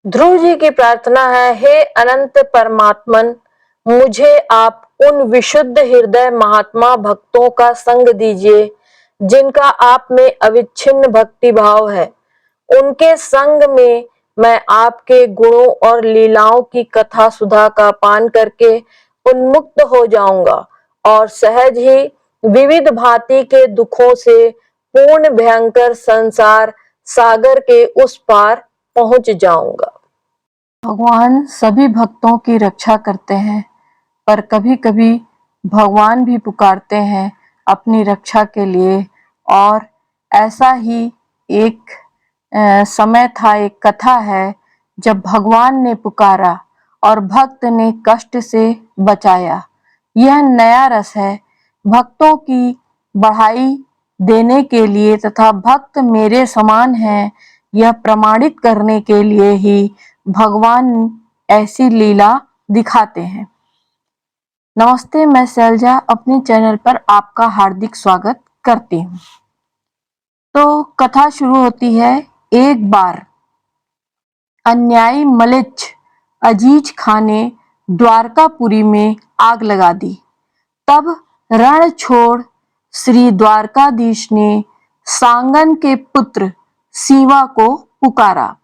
ध्रुव जी की प्रार्थना है, हे अनंत परमात्मन, मुझे आप उन विशुद्ध हृदय महात्मा भक्तों का संग दीजिए जिनका आप में अविच्छिन्न भक्ति भाव है। उनके संग में मैं आपके गुणों और लीलाओं की कथा सुधा का पान करके उन्मुक्त हो जाऊंगा और सहज ही विविध भांति के दुखों से पूर्ण भयंकर संसार सागर के उस पार पहुंच जाऊंगा। भगवान सभी भक्तों की रक्षा करते हैं, पर कभी-कभी भगवान भी पुकारते हैं अपनी रक्षा के लिए। और ऐसा ही एक समय था, एक कथा है, जब भगवान ने पुकारा और भक्त ने कष्ट से बचाया। यह नया रस है भक्तों की बढ़ाई देने के लिए तथा भक्त मेरे समान हैं यह प्रमाणित करने के लिए ही भगवान ऐसी लीला दिखाते हैं। नमस्ते, मैं शैलजा अपने चैनल पर आपका हार्दिक स्वागत करती हूँ। तो कथा शुरू होती है। एक बार अन्यायी मलिच्छ अजीज खां ने द्वारकापुरी में आग लगा दी। तब रण छोड़ श्री द्वारकाधीश ने सांगन के पुत्र शिवा को पुकारा।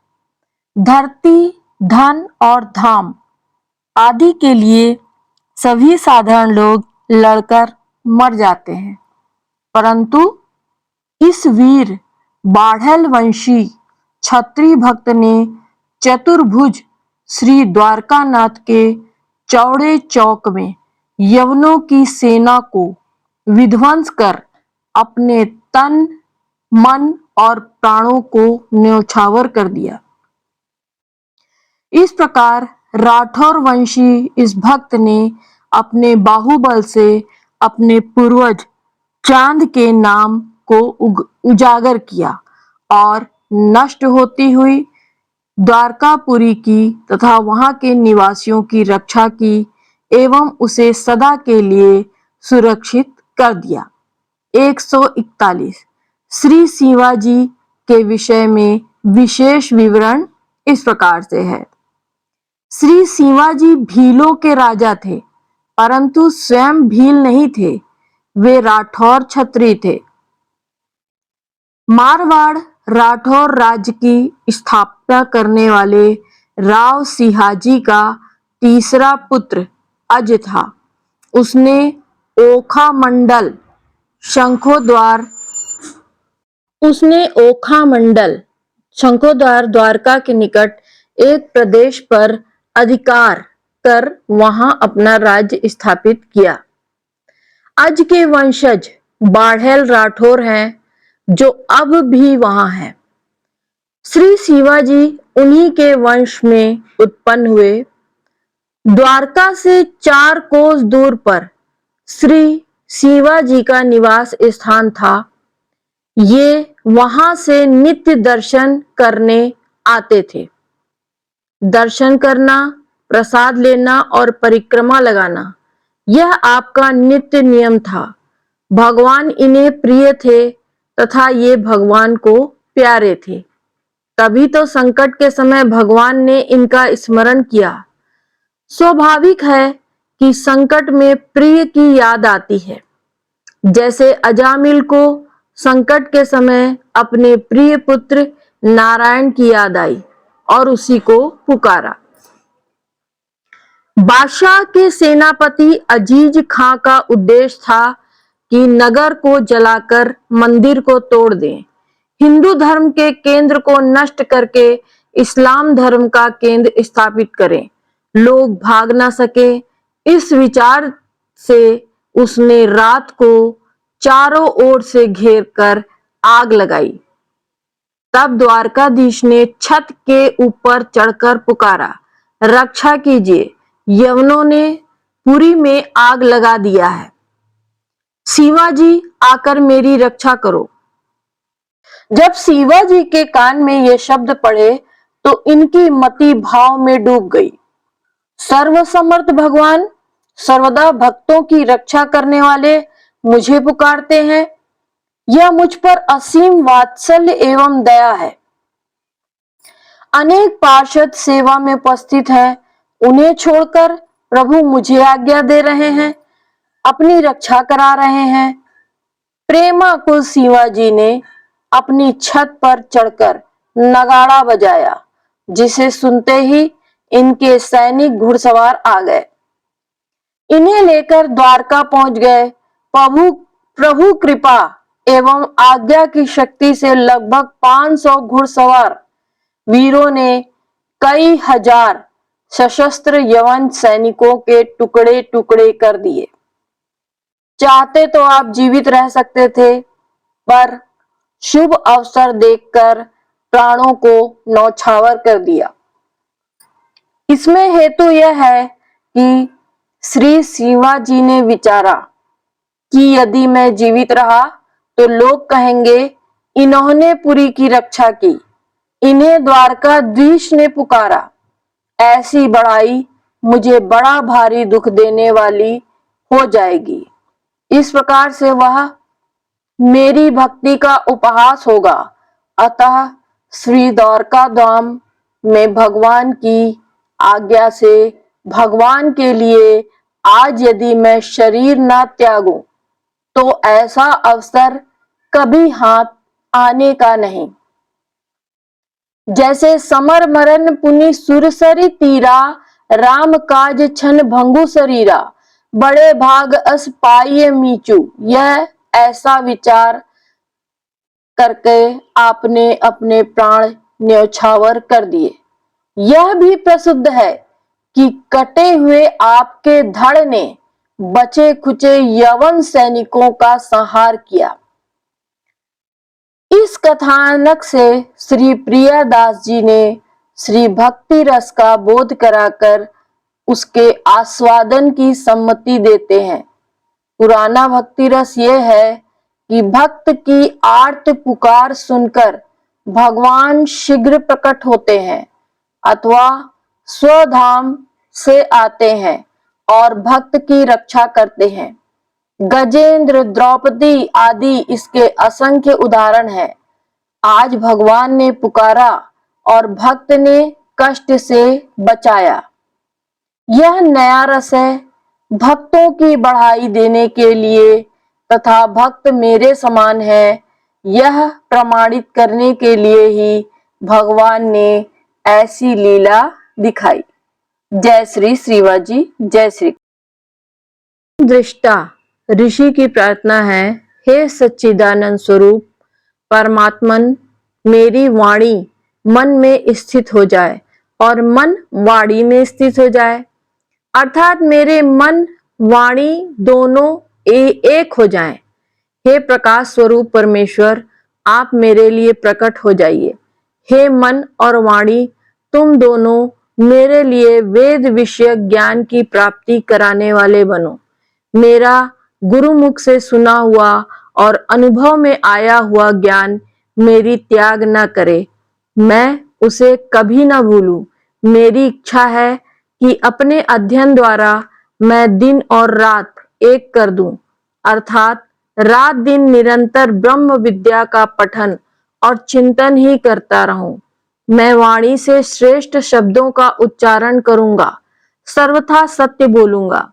धरती, धन और धाम आदि के लिए सभी साधारण लोग लड़कर मर जाते हैं, परंतु इस वीर बाढ़ल वंशी क्षत्रिय भक्त ने चतुर्भुज श्री द्वारकानाथ के चौड़े चौक में यवनों की सेना को विध्वंस कर अपने तन, मन और प्राणों को न्यौछावर कर दिया। इस प्रकार राठौर वंशी इस भक्त ने अपने बाहुबल से अपने पूर्वज चांद के नाम को उजागर किया और नष्ट होती हुई द्वारकापुरी की तथा वहां के निवासियों की रक्षा की एवं उसे सदा के लिए सुरक्षित कर दिया। 141 श्री शिवाजी के विषय में विशेष विवरण इस प्रकार से है। श्री शिवाजी भीलों के राजा थे, परंतु स्वयं भील नहीं थे, वे राठौर क्षत्रिय थे। मारवाड़ राठौर राज्य की स्थापना करने वाले राव सिहाजी का तीसरा पुत्र अज था। उसने ओखा मंडल शंखोद्वार द्वारका के निकट एक प्रदेश पर अधिकार कर वहां अपना राज्य स्थापित किया। अज के वंशज बाढ़ेल राठौर हैं जो अब भी वहां हैं। श्री शिवाजी उन्हीं के वंश में उत्पन्न हुए। द्वारका से 4 कोस दूर पर श्री शिवाजी का निवास स्थान था। ये वहां से नित्य दर्शन करने आते थे। दर्शन करना, प्रसाद लेना और परिक्रमा लगाना यह आपका नित्य नियम था। भगवान इन्हें प्रिय थे तथा ये भगवान को प्यारे थे। तभी तो संकट के समय भगवान ने इनका स्मरण किया। स्वाभाविक है कि संकट में प्रिय की याद आती है। जैसे अजामिल को संकट के समय अपने प्रिय पुत्र नारायण की याद आई और उसी को पुकारा। बादशाह के सेनापति अजीज खां का उद्देश्य था कि नगर को जलाकर मंदिर को तोड़ दें, हिंदू धर्म के केंद्र को नष्ट करके इस्लाम धर्म का केंद्र स्थापित करें, लोग भाग ना सके। इस विचार से उसने रात को चारों ओर से घेर कर आग लगाई। तब द्वारकाधीश ने छत के ऊपर चढ़कर पुकारा, रक्षा कीजिए, यवनों ने पुरी में आग लगा दिया है। शिवाजी आकर मेरी रक्षा करो। जब शिवाजी के कान में ये शब्द पड़े तो इनकी मति भाव में डूब गई। सर्वसमर्थ भगवान सर्वदा भक्तों की रक्षा करने वाले मुझे पुकारते हैं, यह मुझ पर असीम वात्सल्य एवं दया है। अनेक पार्षद सेवा में उपस्थित हैं, उन्हें छोड़कर प्रभु मुझे आज्ञा दे रहे हैं, अपनी रक्षा करा रहे हैं। प्रेमाकुल शिवाजी ने अपनी छत पर चढ़कर नगाड़ा बजाया, जिसे सुनते ही इनके सैनिक घुड़सवार आ गए। इन्हें लेकर द्वारका पहुंच गए। प्रभु कृपा एवं आज्ञा की शक्ति से लगभग 500 घुड़सवार वीरों ने कई हजार सशस्त्र यवन सैनिकों के टुकड़े टुकड़े कर दिए। चाहते तो आप जीवित रह सकते थे, पर शुभ अवसर देखकर प्राणों को न्यौछावर कर दिया। इसमें हेतु यह है कि श्री शिवाजी ने विचारा कि यदि मैं जीवित रहा तो लोग कहेंगे इन्होंने पुरी की रक्षा की, इन्हें द्वारकाधीश ने पुकारा। ऐसी बढ़ाई मुझे बड़ा भारी दुख देने वाली हो जाएगी। इस प्रकार से वह मेरी भक्ति का उपहास होगा। अतः श्री द्वारका धाम में भगवान की आज्ञा से भगवान के लिए आज यदि मैं शरीर न त्यागूं तो ऐसा अवसर कभी हाथ आने का नहीं। जैसे समर मरण पुनि सुरसरी तीरा, राम काज छन भंगु शरीरा, बड़े भाग अस पाइये मीचू। यह ऐसा विचार करके आपने अपने प्राण न्यौछावर कर दिए। यह भी प्रसिद्ध है कि कटे हुए आपके धड़ ने बचे खुचे यवन सैनिकों का संहार किया। इस कथानक से श्री प्रियादास जी ने श्री भक्ति रस का बोध कराकर उसके आस्वादन की सम्मति देते हैं। पुराना भक्ति रस यह है कि भक्त की आर्त पुकार सुनकर भगवान शीघ्र प्रकट होते हैं अथवा स्वधाम से आते हैं और भक्त की रक्षा करते हैं। गजेंद्र, द्रौपदी आदि इसके असंख्य उदाहरण हैं। आज भगवान ने पुकारा और भक्त ने कष्ट से बचाया। यह नया रस है। भक्तों की बढ़ाई देने के लिए तथा भक्त मेरे समान है, यह प्रमाणित करने के लिए ही भगवान ने ऐसी लीला दिखाई। जय श्री शिवाजी, जय श्री। दृष्टा ऋषि की प्रार्थना है, हे सच्चिदानंद स्वरूप परमात्मन, मेरी वाणी मन में स्थित हो जाए और मन वाणी में स्थित हो जाए, अर्थात मेरे मन वाणी दोनों एक हो जाएं। हे प्रकाश स्वरूप परमेश्वर, आप मेरे लिए प्रकट हो जाइए। हे मन और वाणी, तुम दोनों मेरे लिए वेद विषय ज्ञान की प्राप्ति कराने वाले बनो। मेरा गुरुमुख से सुना हुआ और अनुभव में आया हुआ ज्ञान मेरी त्याग न करे, मैं उसे कभी न भूलूं। मेरी इच्छा है कि अपने अध्ययन द्वारा मैं दिन और रात एक कर दूं, अर्थात रात दिन निरंतर ब्रह्म विद्या का पठन और चिंतन ही करता रहूं। मैं वाणी से श्रेष्ठ शब्दों का उच्चारण करूंगा, सर्वथा सत्य बोलूंगा।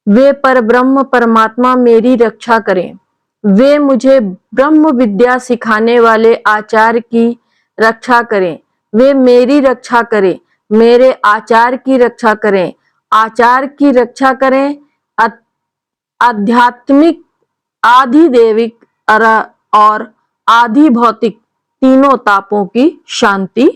वे परब्रह्म परमात्मा मेरी रक्षा करें। वे मुझे ब्रह्म विद्या सिखाने वाले आचार्य की रक्षा करें। वे मेरी रक्षा करें, मेरे आचार्य की रक्षा करें, आचार्य की रक्षा करें, आध्यात्मिक, आधिदैविक और आधि भौतिक तीनों तापों की शांति